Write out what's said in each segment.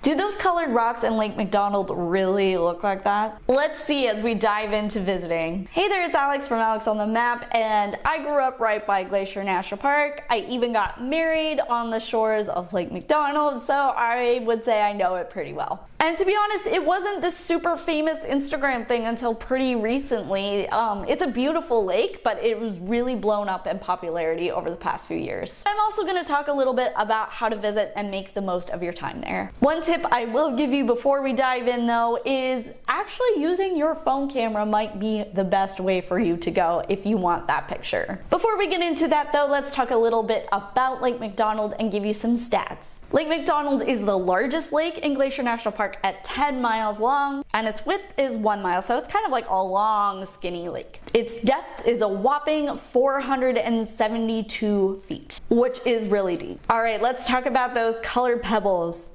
Do those colored rocks in Lake McDonald really look like that? Let's see as we dive into visiting. Hey there, it's Alex from Alex on the Map, and I grew up right by Glacier National Park. I even got married on the shores of Lake McDonald, so I would say I know it pretty well. And to be honest, it wasn't this super famous Instagram thing until pretty recently. It's a beautiful lake, but it was really blown up in popularity over the past few years. I'm also going to talk a little bit about how to visit and make the most of your time there. One tip I will give you before we dive in though is actually using your phone camera might be the best way for you to go if you want that picture. Before we get into that though, let's talk a little bit about Lake McDonald and give you some stats. Lake McDonald is the largest lake in Glacier National Park at 10 miles long, and its width is 1 mile, so it's kind of like a long, skinny lake. Its depth is a whopping 472 feet, which is really deep. All right, let's talk about those colored pebbles.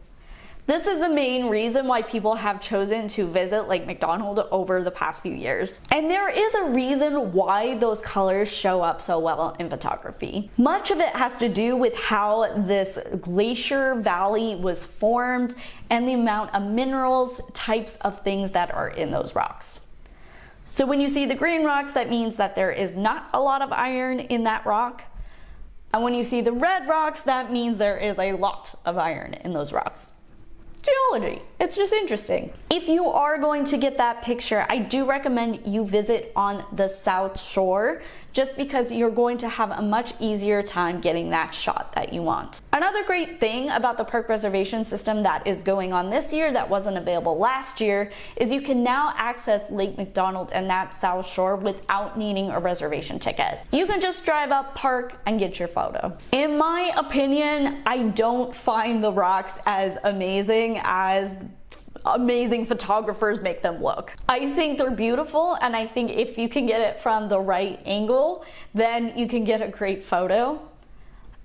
This is the main reason why people have chosen to visit Lake McDonald over the past few years. And there is a reason why those colors show up so well in photography. Much of it has to do with how this glacier valley was formed and the amount of minerals, types of things that are in those rocks. So when you see the green rocks, that means that there is not a lot of iron in that rock. And when you see the red rocks, that means there is a lot of iron in those rocks. Geology. It's just interesting. If you are going to get that picture, I do recommend you visit on the south shore just because you're going to have a much easier time getting that shot that you want. Another great thing about the park reservation system that is going on this year that wasn't available last year is you can now access Lake McDonald and that south shore without needing a reservation ticket. You can just drive up, park, and get your photo. In my opinion, I don't find the rocks as amazing as amazing photographers make them look. I think they're beautiful, and I think if you can get it from the right angle, then you can get a great photo.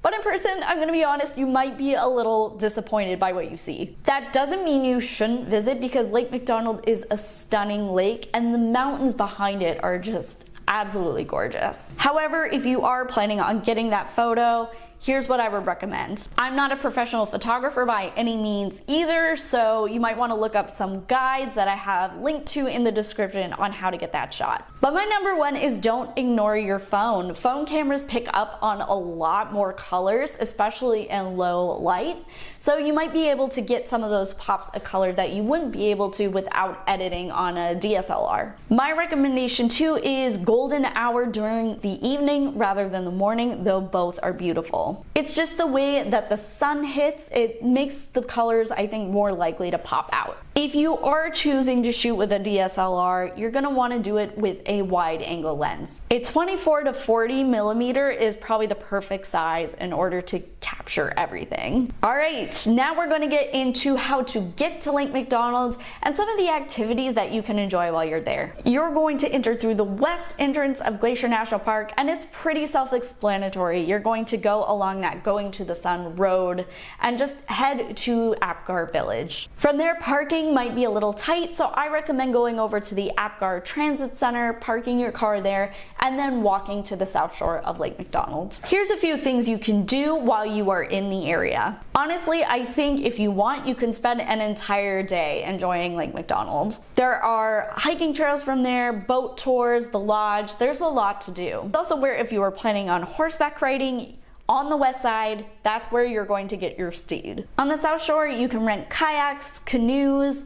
But in person, I'm gonna be honest, you might be a little disappointed by what you see. That doesn't mean you shouldn't visit because Lake McDonald is a stunning lake and the mountains behind it are just absolutely gorgeous. However, if you are planning on getting that photo, here's what I would recommend. I'm not a professional photographer by any means either, so you might want to look up some guides that I have linked to in the description on how to get that shot. But my number one is don't ignore your phone. Phone cameras pick up on a lot more colors, especially in low light, so you might be able to get some of those pops of color that you wouldn't be able to without editing on a DSLR. My recommendation too is golden hour during the evening rather than the morning, though both are beautiful. It's just the way that the sun hits, it makes the colors, I think, more likely to pop out. If you are choosing to shoot with a DSLR, you're gonna wanna do it with a wide angle lens. A 24 to 40 millimeter is probably the perfect size in order to capture everything. All right, now we're gonna get into how to get to Lake McDonald and some of the activities that you can enjoy while you're there. You're going to enter through the west entrance of Glacier National Park, and it's pretty self-explanatory. You're going to go along that Going to the Sun road and just head to Apgar Village. From there, parking might be a little tight, so I recommend going over to the Apgar Transit Center, parking your car there, and then walking to the south shore of Lake McDonald. Here's a few things you can do while you are in the area. Honestly, I think if you want, you can spend an entire day enjoying Lake McDonald. There are hiking trails from there, boat tours, the lodge, there's a lot to do. It's also where if you are planning on horseback riding, on the west side, that's where you're going to get your steed. On the south shore, you can rent kayaks, canoes,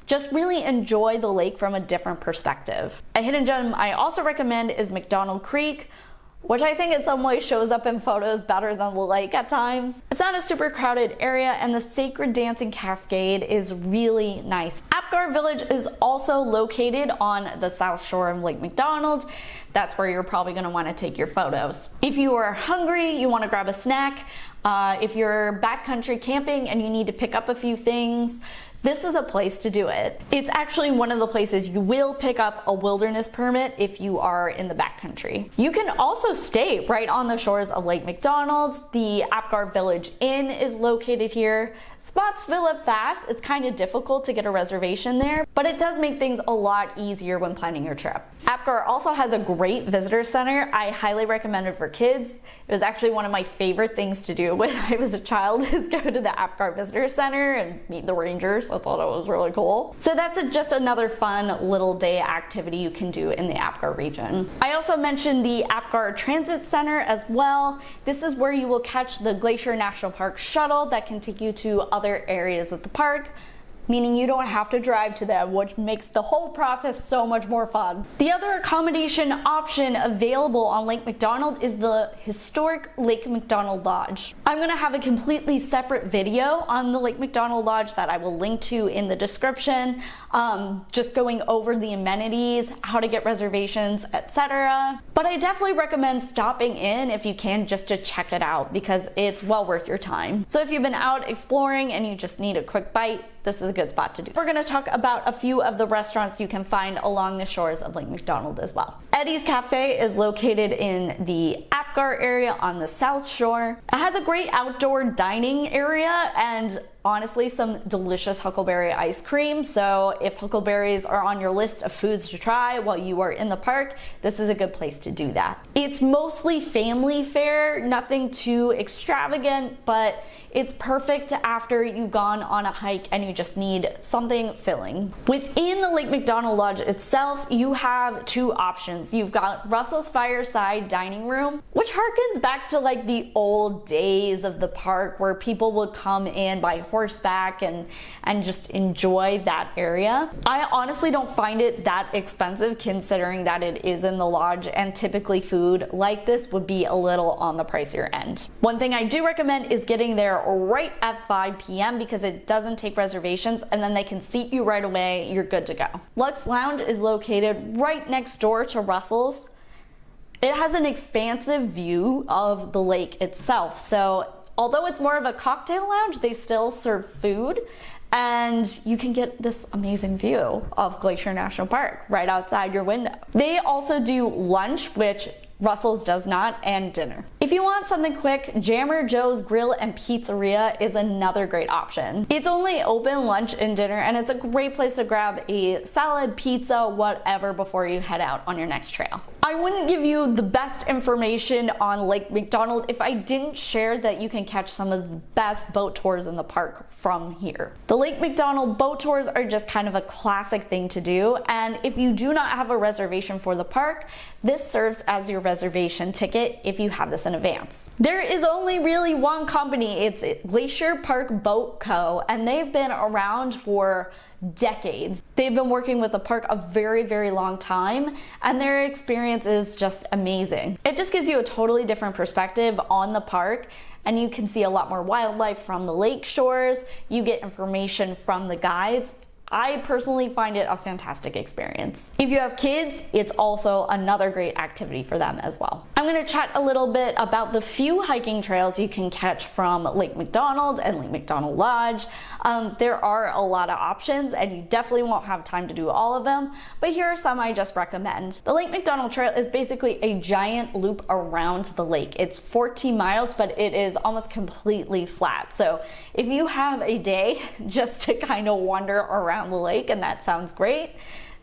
just really enjoy the lake from a different perspective. A hidden gem I also recommend is McDonald Creek, which I think in some ways shows up in photos better than the lake at times. It's not a super crowded area, and the Sacred Dancing Cascade is really nice. Apgar Village is also located on the south shore of Lake McDonald. That's where you're probably gonna wanna take your photos. If you are hungry, you wanna grab a snack, if you're backcountry camping and you need to pick up a few things, this is a place to do it. It's actually one of the places you will pick up a wilderness permit if you are in the backcountry. You can also stay right on the shores of Lake McDonald. The Apgar Village Inn is located here. Spots fill up fast. It's kind of difficult to get a reservation there, but it does make things a lot easier when planning your trip. Apgar also has a great visitor center. I highly recommend it for kids. It was actually one of my favorite things to do when I was a child, is go to the Apgar Visitor Center and meet the rangers. I thought it was really cool. So that's just another fun little day activity you can do in the Apgar region. I also mentioned the Apgar Transit Center as well. This is where you will catch the Glacier National Park shuttle that can take you to other areas of the park, meaning you don't have to drive to them, which makes the whole process so much more fun. The other accommodation option available on Lake McDonald is the historic Lake McDonald Lodge. I'm gonna have a completely separate video on the Lake McDonald Lodge that I will link to in the description, just going over the amenities, how to get reservations, etc. But I definitely recommend stopping in if you can, just to check it out, because it's well worth your time. So if you've been out exploring and you just need a quick bite, this is a good spot to do. We're gonna talk about a few of the restaurants you can find along the shores of Lake McDonald as well. Eddie's Cafe is located in the Apgar area on the South Shore. It has a great outdoor dining area and honestly some delicious huckleberry ice cream. So if huckleberries are on your list of foods to try while you are in the park, this is a good place to do that. It's mostly family fare, nothing too extravagant, but it's perfect after you've gone on a hike and you just need something filling. Within the Lake McDonald Lodge itself, you have two options. You've got Russell's Fireside Dining Room, which harkens back to like the old days of the park where people would come in by horseback and just enjoy that area. I honestly don't find it that expensive considering that it is in the lodge, and typically food like this would be a little on the pricier end. One thing I do recommend is getting there right at 5 p.m. because it doesn't take reservations and then they can seat you right away. You're good to go. Lux Lounge is located right next door to Russell's. It has an expansive view of the lake itself, so although it's more of a cocktail lounge, they still serve food, and you can get this amazing view of Glacier National Park right outside your window. They also do lunch, which Russell's does not, and dinner. If you want something quick, Jammer Joe's Grill and Pizzeria is another great option. It's only open lunch and dinner, and it's a great place to grab a salad, pizza, whatever before you head out on your next trail. I wouldn't give you the best information on Lake McDonald if I didn't share that you can catch some of the best boat tours in the park from here. The Lake McDonald boat tours are just kind of a classic thing to do, and if you do not have a reservation for the park, this serves as your reservation ticket if you have this in advance. There is only really one company. It's Glacier Park Boat Co., and they've been around for decades. They've been working with the park a very, very long time, and their experience is just amazing. It just gives you a totally different perspective on the park, and you can see a lot more wildlife from the lake shores. You get information from the guides. I personally find it a fantastic experience. If you have kids, it's also another great activity for them as well. I'm going to chat a little bit about the few hiking trails you can catch from Lake McDonald and Lake McDonald Lodge. There are a lot of options, and you definitely won't have time to do all of them, but here are some I just recommend. The Lake McDonald Trail is basically a giant loop around the lake. It's 14 miles, but it is almost completely flat. So if you have a day just to kind of wander around the lake, and that sounds great,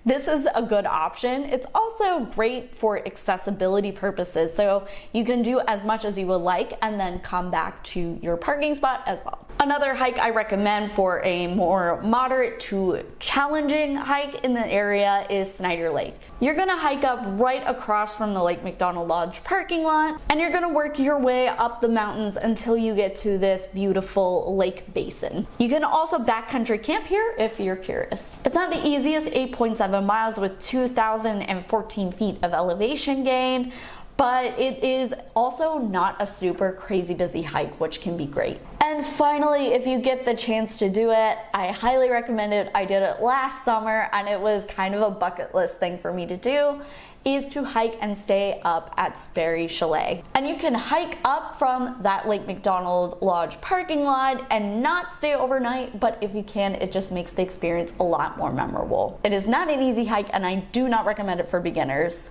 this is a good option. It's also great for accessibility purposes, so you can do as much as you would like and then come back to your parking spot as well. Another hike I recommend for a more moderate to challenging hike in the area is Snyder Lake. You're gonna hike up right across from the Lake McDonald Lodge parking lot, and you're gonna work your way up the mountains until you get to this beautiful lake basin. You can also backcountry camp here if you're curious. It's not the easiest 8.7 miles with 2,014 feet of elevation gain, but it is also not a super crazy busy hike, which can be great. And finally, if you get the chance to do it, I highly recommend it. I did it last summer and it was kind of a bucket list thing for me to do, is to hike and stay up at Sperry Chalet. And you can hike up from that Lake McDonald Lodge parking lot and not stay overnight, but if you can, it just makes the experience a lot more memorable. It is not an easy hike and I do not recommend it for beginners.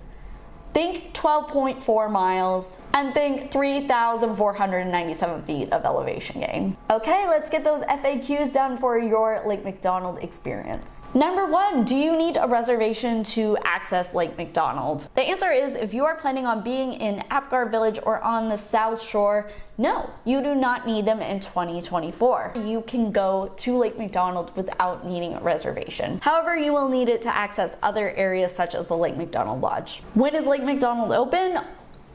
Think 12.4 miles and think 3,497 feet of elevation gain. Okay, let's get those FAQs done for your Lake McDonald experience. Number 1, do you need a reservation to access Lake McDonald? The answer is, if you are planning on being in Apgar Village or on the South Shore, no, you do not need them in 2024. You can go to Lake McDonald without needing a reservation. However, you will need it to access other areas such as the Lake McDonald Lodge. When is Lake McDonald open?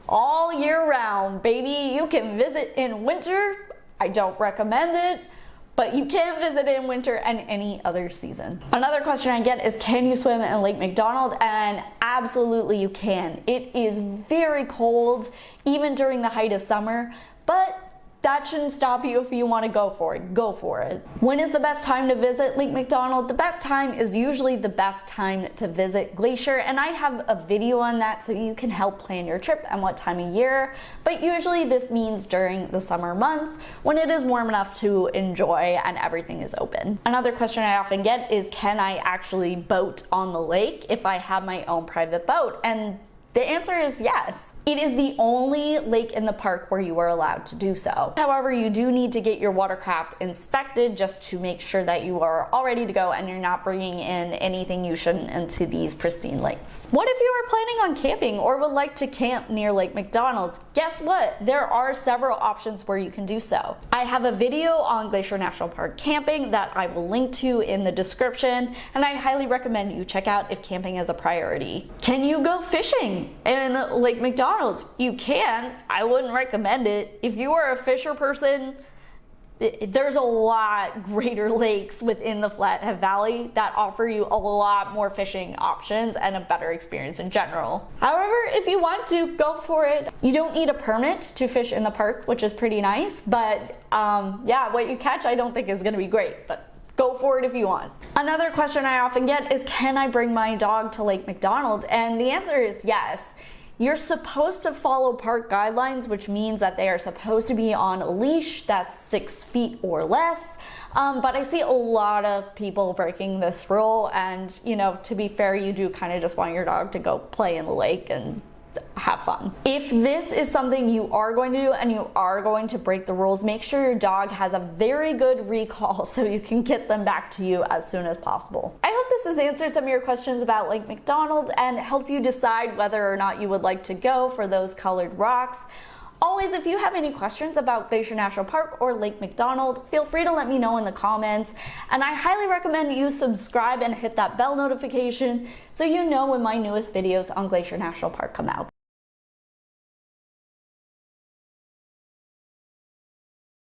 All year round, baby. You can visit in winter. I don't recommend it, but you can visit in winter and any other season. Another question I get is, can you swim in Lake McDonald? And absolutely you can. It is very cold, even during the height of summer, but that shouldn't stop you if you want to go for it. Go for it. When is the best time to visit Lake McDonald? The best time is usually the best time to visit Glacier, and I have a video on that so you can help plan your trip and what time of year, but usually this means during the summer months when it is warm enough to enjoy and everything is open. Another question I often get is, can I actually boat on the lake if I have my own private boat? And the answer is yes. It is the only lake in the park where you are allowed to do so. However, you do need to get your watercraft inspected just to make sure that you are all ready to go and you're not bringing in anything you shouldn't into these pristine lakes. What if you are planning on camping or would like to camp near Lake McDonald? Guess what? There are several options where you can do so. I have a video on Glacier National Park camping that I will link to in the description, and I highly recommend you check out if camping is a priority. Can you go fishing in Lake McDonald? You can. I wouldn't recommend it. If you are a fisher person, there's a lot greater lakes within the Flathead Valley that offer you a lot more fishing options and a better experience in general. However, if you want to, go for it. You don't need a permit to fish in the park, which is pretty nice, but yeah, what you catch I don't think is going to be great, but go for it if you want. Another question I often get is, can I bring my dog to Lake McDonald? And the answer is yes. You're supposed to follow park guidelines, which means that they are supposed to be on a leash that's 6 feet or less. But I see a lot of people breaking this rule, and you know, to be fair, you do kind of just want your dog to go play in the lake and have fun. If this is something you are going to do and you are going to break the rules, make sure your dog has a very good recall so you can get them back to you as soon as possible. I hope this has answered some of your questions about Lake McDonald and helped you decide whether or not you would like to go for those colored rocks. Always, if you have any questions about Glacier National Park or Lake McDonald, feel free to let me know in the comments. And I highly recommend you subscribe and hit that bell notification so you know when my newest videos on Glacier National Park come out.